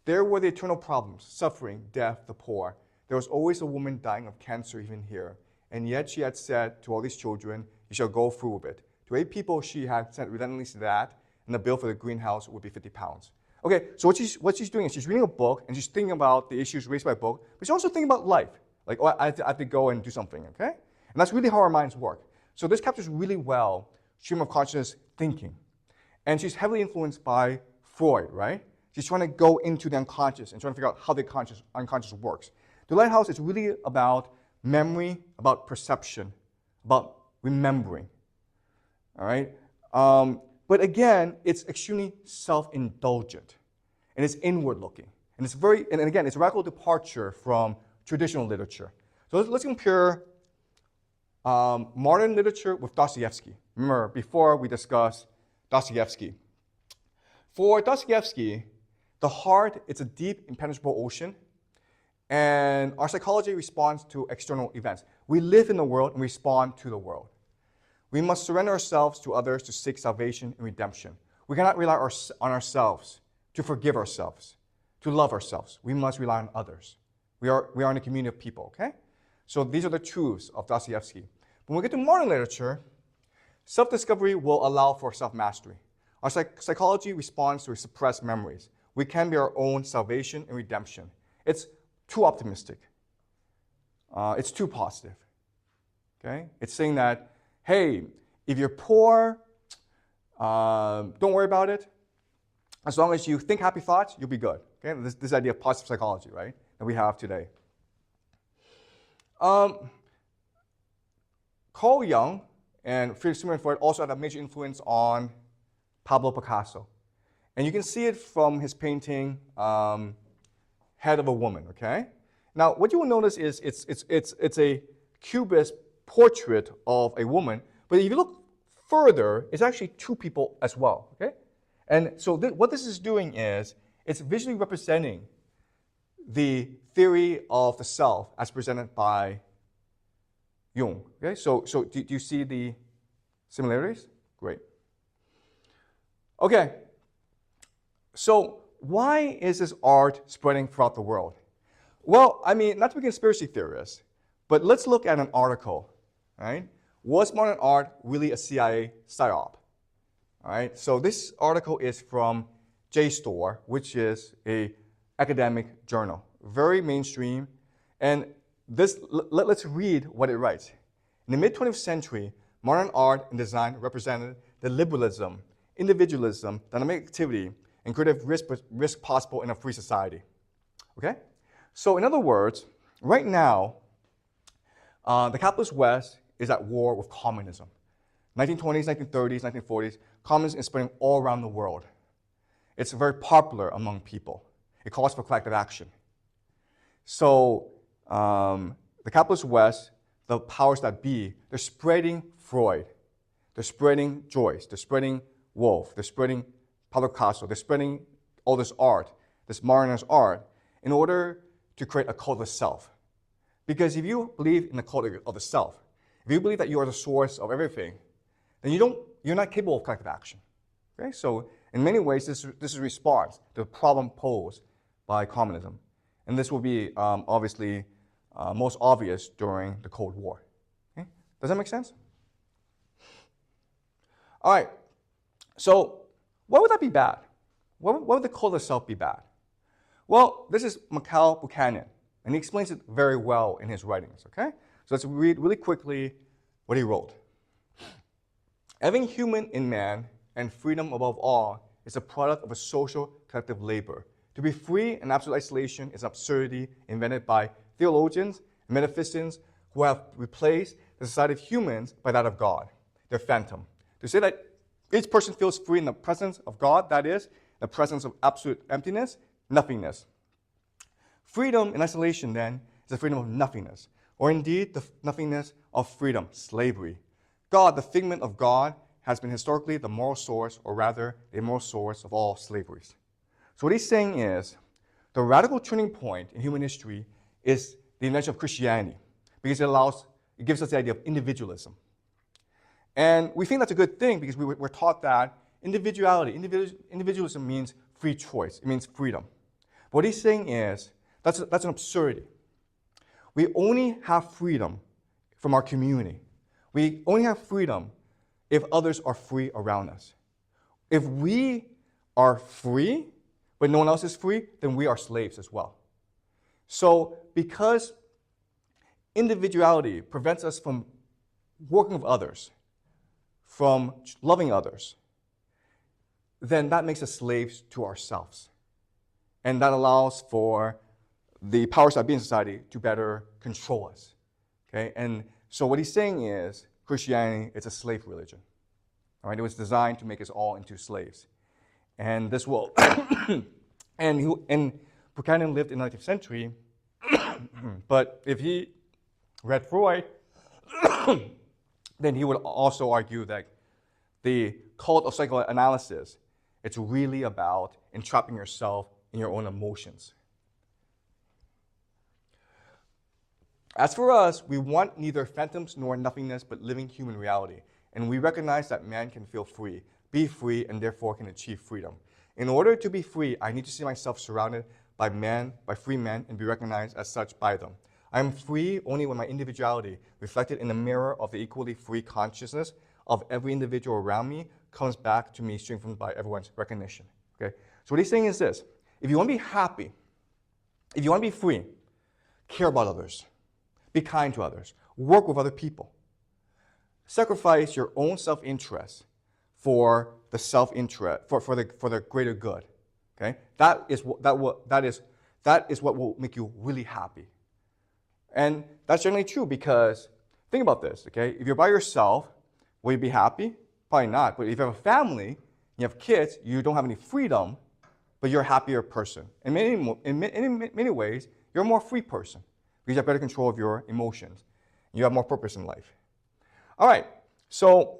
There were the eternal problems, suffering, death, the poor. There was always a woman dying of cancer even here. And yet she had said to all these children, you shall go through with it. To 8 people, she had said relentlessly that, and the bill for the greenhouse would be 50 pounds. Okay, so what she's doing is she's reading a book, and she's thinking about the issues raised by a book, but she's also thinking about life. Like, oh, I have to go and do something, okay? And that's really how our minds work. So this captures really well stream of consciousness thinking. And she's heavily influenced by Freud, right? She's trying to go into the unconscious and trying to figure out how the unconscious works. The Lighthouse is really about memory, about perception, about remembering, all right? But again, it's extremely self-indulgent, and it's inward-looking. And it's and again, it's a radical departure from traditional literature. So let's compare modern literature with Dostoevsky. Remember, before we discussed Dostoevsky. For Dostoevsky, the heart is a deep, impenetrable ocean, and our psychology responds to external events. We live in the world and respond to the world. We must surrender ourselves to others to seek salvation and redemption. We cannot rely on ourselves to forgive ourselves, to love ourselves. We must rely on others. We are in a community of people, okay? So these are the truths of Dostoevsky. When we get to modern literature, self-discovery will allow for self-mastery. Our psychology responds to suppressed memories. We can be our own salvation and redemption. It's too optimistic. It's too positive, okay? It's saying that, hey, if you're poor, don't worry about it. As long as you think happy thoughts, you'll be good. Okay? This idea of positive psychology, right, that we have today. Carl Jung and Sigmund Freud also had a major influence on Pablo Picasso. And you can see it from his painting, Head of a Woman, okay? Now, what you will notice is it's a cubist portrait of a woman, but if you look further, it's actually 2 people as well, okay? And so what this is doing is it's visually representing the theory of the self as presented by Jung, okay? So do you see the similarities? Great. Okay, so why is this art spreading throughout the world? Well, I mean, not to be a conspiracy theorist, but let's look at an article, right? Was modern art really a CIA psyop? All right, so this article is from JSTOR, which is an academic journal, very mainstream. And let's read what it writes. In the mid-20th century, modern art and design represented the liberalism, individualism, dynamic activity, and creative risk possible in a free society. Okay? So in other words, right now, the capitalist West is at war with communism. 1920s, 1930s, 1940s, communism is spreading all around the world. It's very popular among people. It calls for collective action. So the capitalist West, the powers that be, they're spreading Freud. They're spreading Joyce. They're spreading Woolf. They're spreading Pablo Picasso. They're spreading all this art, this modernist art, in order to create a cult of the self. Because if you believe in the cult of the self, if you believe that you are the source of everything, then you're not capable of collective action. Okay? So in many ways, this is a response to the problem posed by communism. And this will be obviously most obvious during the Cold War. Okay? Does that make sense? All right. So why would that be bad? Why would the cult of the self be bad? Well, this is Mikhail Buchanan, and he explains it very well in his writings. Okay? So let's read really quickly what he wrote. Everything human in man and freedom above all is a product of a social collective labor. To be free in absolute isolation is an absurdity invented by theologians and metaphysicians who have replaced the society of humans by that of God, their phantom. To say that each person feels free in the presence of God, that is, the presence of absolute emptiness, nothingness. Freedom in isolation, then, is the freedom of nothingness, or indeed the nothingness of freedom, slavery. God, the figment of God, has been historically the moral source, or rather, the moral source of all slaveries. So what he's saying is, the radical turning point in human history is the invention of Christianity, because it gives us the idea of individualism. And we think that's a good thing because we're taught that individualism means free choice. It means freedom. But what he's saying is, that's an absurdity. We only have freedom from our community. We only have freedom if others are free around us. If we are free, but no one else is free, then we are slaves as well. So because individuality prevents us from working with others, from loving others, then that makes us slaves to ourselves. And that allows for the powers that be in society to better control us. Okay? And so what he's saying is Christianity is a slave religion. All right? It was designed to make us all into slaves. And this will, and Buchanan lived in the 19th century, but if he read Freud, then he would also argue that the cult of psychoanalysis, it's really about entrapping yourself in your own emotions. As for us, we want neither phantoms nor nothingness, but living human reality. And we recognize that man can feel free, be free, and therefore can achieve freedom. In order to be free, I need to see myself surrounded by free men, and be recognized as such by them. I am free only when my individuality, reflected in the mirror of the equally free consciousness of every individual around me, comes back to me strengthened by everyone's recognition. Okay? So what he's saying is this: if you want to be happy, if you want to be free, care about others, be kind to others, work with other people, sacrifice your own self-interest for the self-interest, for the greater good. Okay? That is what will make you really happy. And that's generally true because, think about this, okay? If you're by yourself, will you be happy? Probably not. But if you have a family, you have kids, you don't have any freedom, but you're a happier person. In many ways, you're a more free person because you have better control of your emotions. You have more purpose in life. All right, so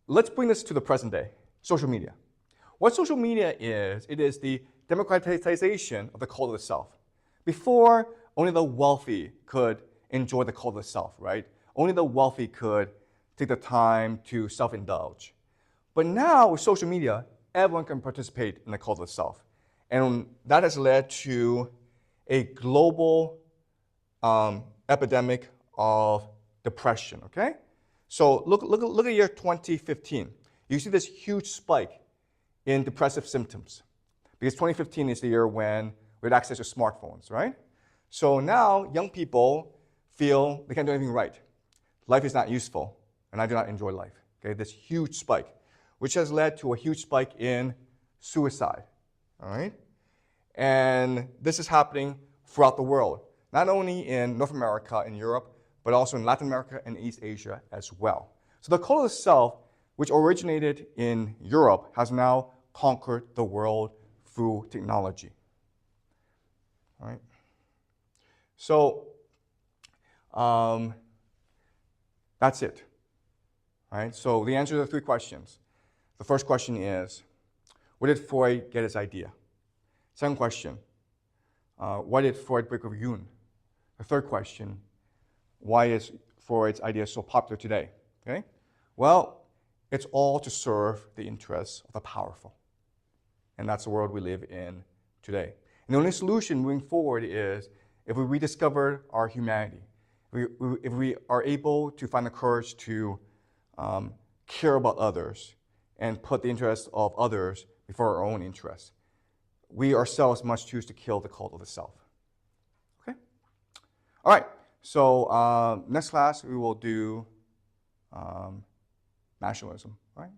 let's bring this to the present day. Social media. What social media is, it is the democratization of the cult of the self. Before, only the wealthy could enjoy the cult of the self, right? Only the wealthy could take the time to self-indulge. But now, with social media, everyone can participate in the cult of the self. And that has led to a global epidemic of depression, okay? So look at year 2015. You see this huge spike in depressive symptoms because 2015 is the year when we had access to smartphones, right? So now young people feel they can't do anything right. Life is not useful, and I do not enjoy life. Okay, this huge spike, which has led to a huge spike in suicide, all right? And this is happening throughout the world, not only in North America and Europe, but also in Latin America and East Asia as well. So the cult of the self, which originated in Europe, has now conquered the world through technology. All right? So that's it. All right? So the answer to the three questions. The first question is, where did Freud get his idea? Second question, why did Freud break with Jung? The third question, why is Freud's idea so popular today? Okay? Well, it's all to serve the interests of the powerful. And that's the world we live in today. And the only solution moving forward is if we rediscover our humanity, if we are able to find the courage to care about others and put the interests of others before our own interests, we ourselves must choose to kill the cult of the self. Okay? All right. So next class we will do nationalism. All right?